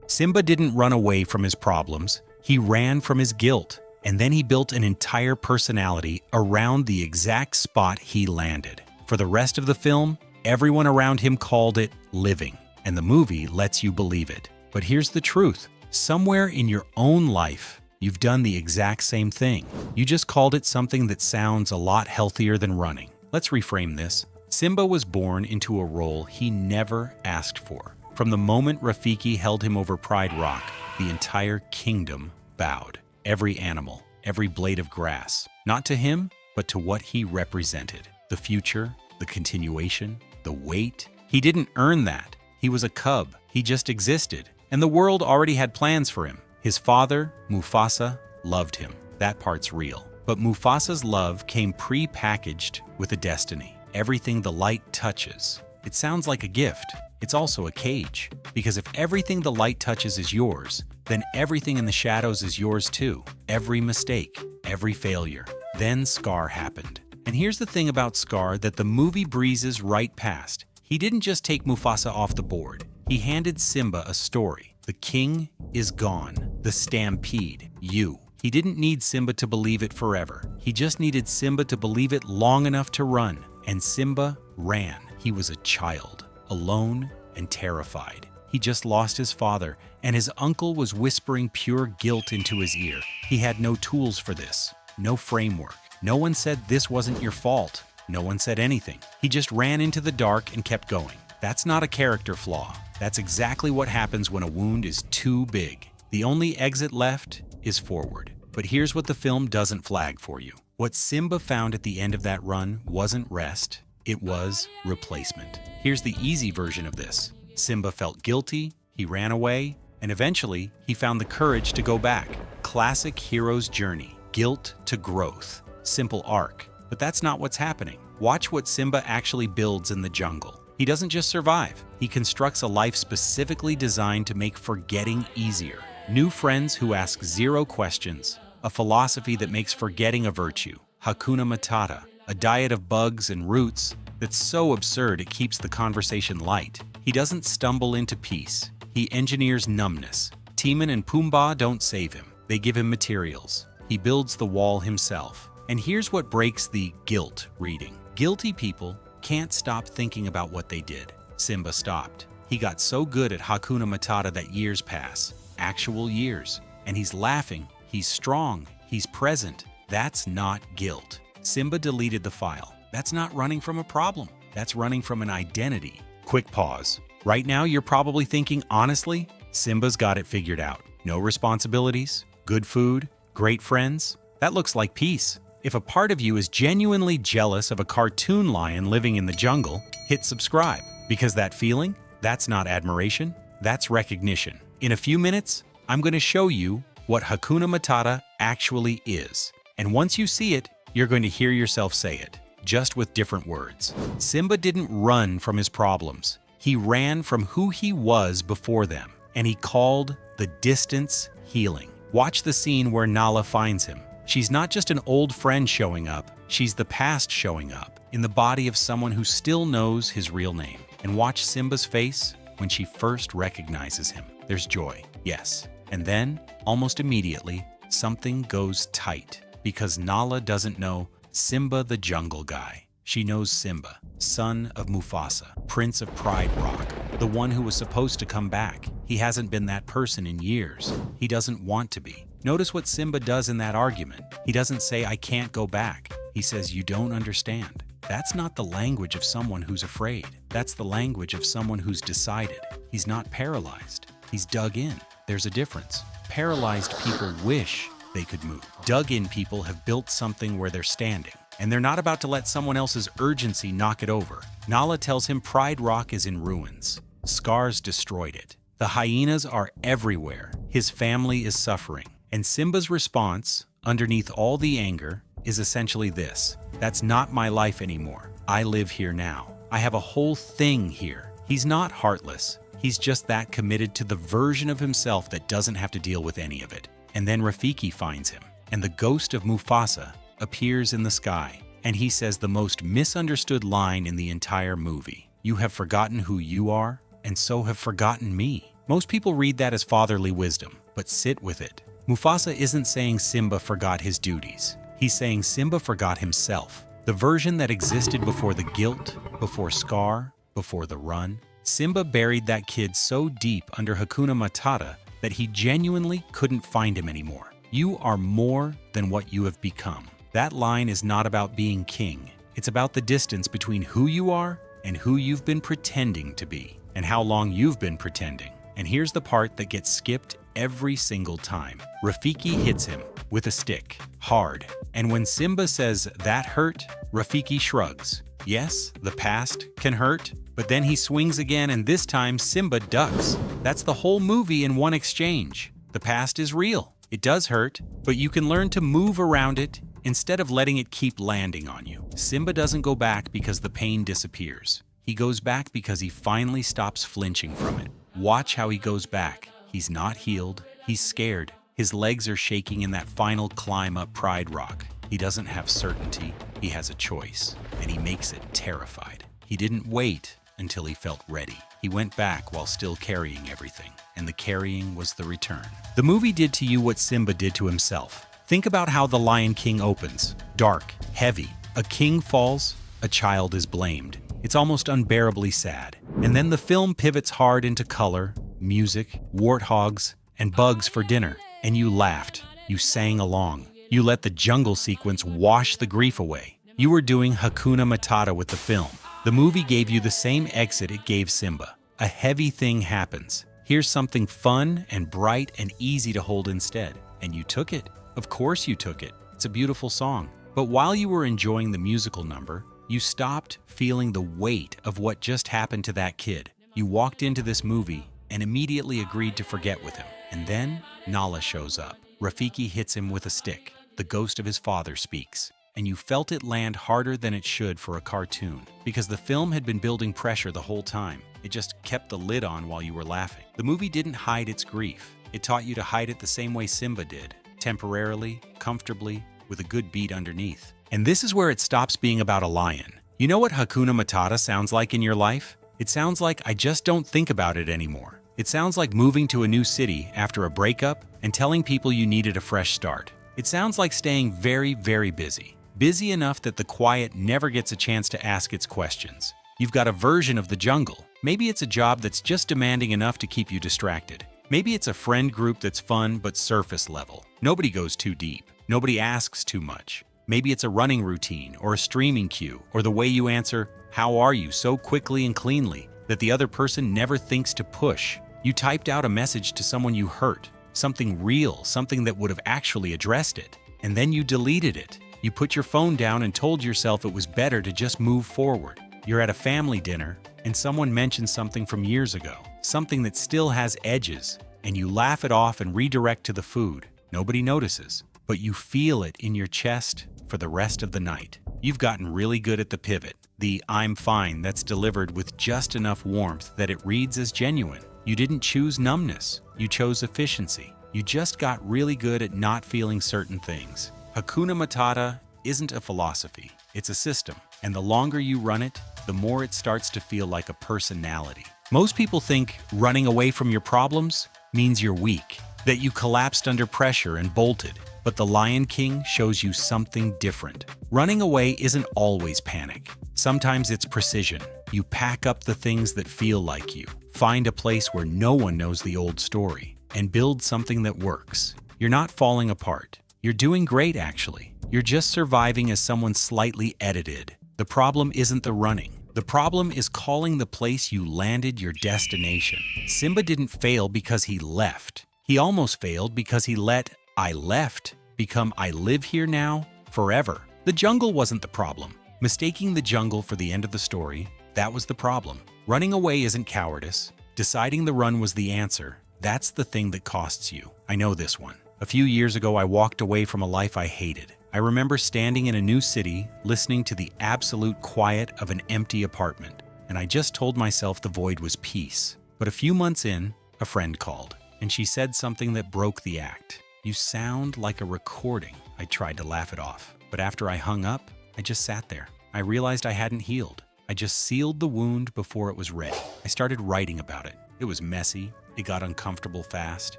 Simba didn't run away from his problems, he ran from his guilt, and then he built an entire personality around the exact spot he landed. For the rest of the film, everyone around him called it living, and the movie lets you believe it. But here's the truth. Somewhere in your own life, you've done the exact same thing. You just called it something that sounds a lot healthier than running. Let's reframe this. Simba was born into a role he never asked for. From the moment Rafiki held him over Pride Rock, the entire kingdom bowed. Every animal, every blade of grass, not to him, but to what he represented. The future, the continuation, the weight. He didn't earn that. He was a cub. He just existed. And the world already had plans for him. His father, Mufasa, loved him. That part's real. But Mufasa's love came pre-packaged with a destiny. Everything the light touches. It sounds like a gift. It's also a cage. Because if everything the light touches is yours, then everything in the shadows is yours too. Every mistake, every failure. Then Scar happened. And here's the thing about Scar that the movie breezes right past. He didn't just take Mufasa off the board. He handed Simba a story. The king is gone. The stampede. You. He didn't need Simba to believe it forever. He just needed Simba to believe it long enough to run. And Simba ran. He was a child, alone and terrified. He just lost his father, and his uncle was whispering pure guilt into his ear. He had no tools for this, no framework. No one said this wasn't your fault. No one said anything. He just ran into the dark and kept going. That's not a character flaw. That's exactly what happens when a wound is too big. The only exit left is forward. But here's what the film doesn't flag for you. What Simba found at the end of that run wasn't rest. It was replacement. Here's the easy version of this. Simba felt guilty, he ran away, and eventually he found the courage to go back. Classic hero's journey. Guilt to growth. Simple arc. But that's not what's happening. Watch what Simba actually builds in the jungle. He doesn't just survive. He constructs a life specifically designed to make forgetting easier. New friends who ask zero questions. A philosophy that makes forgetting a virtue. Hakuna Matata. A diet of bugs and roots that's so absurd it keeps the conversation light. He doesn't stumble into peace. He engineers numbness. Timon and Pumbaa don't save him. They give him materials. He builds the wall himself. And here's what breaks the guilt reading. Guilty people can't stop thinking about what they did. Simba stopped. He got so good at Hakuna Matata that years pass. Actual years. And he's laughing. He's strong. He's present. That's not guilt. Simba deleted the file. That's not running from a problem. That's running from an identity. Quick pause. Right now, you're probably thinking, honestly, Simba's got it figured out. No responsibilities, good food, great friends. That looks like peace. If a part of you is genuinely jealous of a cartoon lion living in the jungle, hit subscribe. Because that feeling, that's not admiration, that's recognition. In a few minutes, I'm going to show you what Hakuna Matata actually is. And once you see it, you're going to hear yourself say it, just with different words. Simba didn't run from his problems. He ran from who he was before them, and he called the distance healing. Watch the scene where Nala finds him. She's not just an old friend showing up, she's the past showing up, in the body of someone who still knows his real name. And watch Simba's face when she first recognizes him. There's joy, yes. And then, almost immediately, something goes tight. Because Nala doesn't know Simba the Jungle Guy. She knows Simba, son of Mufasa, Prince of Pride Rock, the one who was supposed to come back. He hasn't been that person in years. He doesn't want to be. Notice what Simba does in that argument. He doesn't say, I can't go back. He says, you don't understand. That's not the language of someone who's afraid. That's the language of someone who's decided. He's not paralyzed. He's dug in. There's a difference. Paralyzed people wish they could move. Dug-in people have built something where they're standing, and they're not about to let someone else's urgency knock it over. Nala tells him Pride Rock is in ruins. Scar's destroyed it. The hyenas are everywhere. His family is suffering. And Simba's response, underneath all the anger, is essentially this. That's not my life anymore. I live here now. I have a whole thing here. He's not heartless. He's just that committed to the version of himself that doesn't have to deal with any of it. And then Rafiki finds him, and the ghost of Mufasa appears in the sky, and he says the most misunderstood line in the entire movie. You have forgotten who you are, and so have forgotten me. Most people read that as fatherly wisdom, but sit with it. Mufasa isn't saying Simba forgot his duties. He's saying Simba forgot himself. The version that existed before the guilt, before Scar, before the run. Simba buried that kid so deep under Hakuna Matata that he genuinely couldn't find him anymore. You are more than what you have become. That line is not about being king. It's about the distance between who you are and who you've been pretending to be, and how long you've been pretending. And here's the part that gets skipped every single time. Rafiki hits him with a stick, hard. And when Simba says, "That hurt," Rafiki shrugs. Yes, the past can hurt, but then he swings again, and this time Simba ducks. That's the whole movie in one exchange. The past is real. It does hurt, but you can learn to move around it instead of letting it keep landing on you. Simba doesn't go back because the pain disappears. He goes back because he finally stops flinching from it. Watch how he goes back. He's not healed. He's scared. His legs are shaking in that final climb up Pride Rock. He doesn't have certainty. He has a choice, and he makes it terrified. He didn't wait until he felt ready. He went back while still carrying everything, and the carrying was the return. The movie did to you what Simba did to himself. Think about how The Lion King opens. Dark, heavy. A king falls, a child is blamed. It's almost unbearably sad. And then the film pivots hard into color, music, warthogs, and bugs for dinner. And you laughed. You sang along. You let the jungle sequence wash the grief away. You were doing Hakuna Matata with the film. The movie gave you the same exit it gave Simba. A heavy thing happens. Here's something fun and bright and easy to hold instead. And you took it. Of course you took it. It's a beautiful song. But while you were enjoying the musical number, you stopped feeling the weight of what just happened to that kid. You walked into this movie and immediately agreed to forget with him. And then Nala shows up. Rafiki hits him with a stick. The ghost of his father speaks. And you felt it land harder than it should for a cartoon, because the film had been building pressure the whole time. It just kept the lid on while you were laughing. The movie didn't hide its grief. It taught you to hide it the same way Simba did, temporarily, comfortably, with a good beat underneath. And this is where it stops being about a lion. You know what Hakuna Matata sounds like in your life? It sounds like I just don't think about it anymore. It sounds like moving to a new city after a breakup and telling people you needed a fresh start. It sounds like staying very, very busy. Busy enough that the quiet never gets a chance to ask its questions. You've got a version of the jungle. Maybe it's a job that's just demanding enough to keep you distracted. Maybe it's a friend group that's fun but surface level. Nobody goes too deep. Nobody asks too much. Maybe it's a running routine or a streaming queue or the way you answer, "How are you?" so quickly and cleanly that the other person never thinks to push. You typed out a message to someone you hurt, something real, something that would have actually addressed it, and then you deleted it. You put your phone down and told yourself it was better to just move forward. You're at a family dinner and someone mentions something from years ago, something that still has edges, and you laugh it off and redirect to the food. Nobody notices, but you feel it in your chest for the rest of the night. You've gotten really good at the pivot, the "I'm fine" that's delivered with just enough warmth that it reads as genuine. You didn't choose numbness, you chose efficiency. You just got really good at not feeling certain things. Hakuna Matata isn't a philosophy, it's a system. And the longer you run it, the more it starts to feel like a personality. Most people think running away from your problems means you're weak, that you collapsed under pressure and bolted. But The Lion King shows you something different. Running away isn't always panic. Sometimes it's precision. You pack up the things that feel like you, find a place where no one knows the old story, and build something that works. You're not falling apart. You're doing great, actually. You're just surviving as someone slightly edited. The problem isn't the running. The problem is calling the place you landed your destination. Simba didn't fail because he left. He almost failed because he let "I left" become "I live here now" forever. The jungle wasn't the problem. Mistaking the jungle for the end of the story, that was the problem. Running away isn't cowardice. Deciding the run was the answer. That's the thing that costs you. I know this one. A few years ago, I walked away from a life I hated. I remember standing in a new city, listening to the absolute quiet of an empty apartment, and I just told myself the void was peace. But a few months in, a friend called, and she said something that broke the act. "You sound like a recording." I tried to laugh it off, but after I hung up, I just sat there. I realized I hadn't healed. I just sealed the wound before it was ready. I started writing about it. It was messy, It got uncomfortable fast.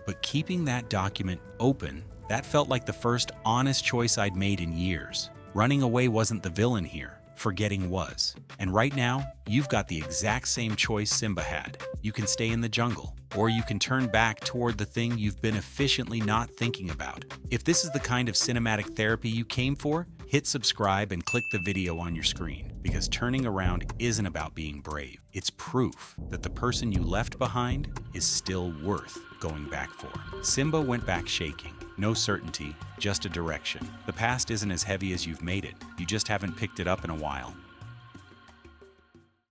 But keeping that document open, that felt like the first honest choice I'd made in years. Running away wasn't the villain here. Forgetting was. And right now, you've got the exact same choice Simba had. You can stay in the jungle, or you can turn back toward the thing you've been efficiently not thinking about. If this is the kind of cinematic therapy you came for, hit subscribe and click the video on your screen, because turning around isn't about being brave. It's proof that the person you left behind is still worth going back for. Simba went back shaking. No certainty, just a direction. The past isn't as heavy as you've made it. You just haven't picked it up in a while.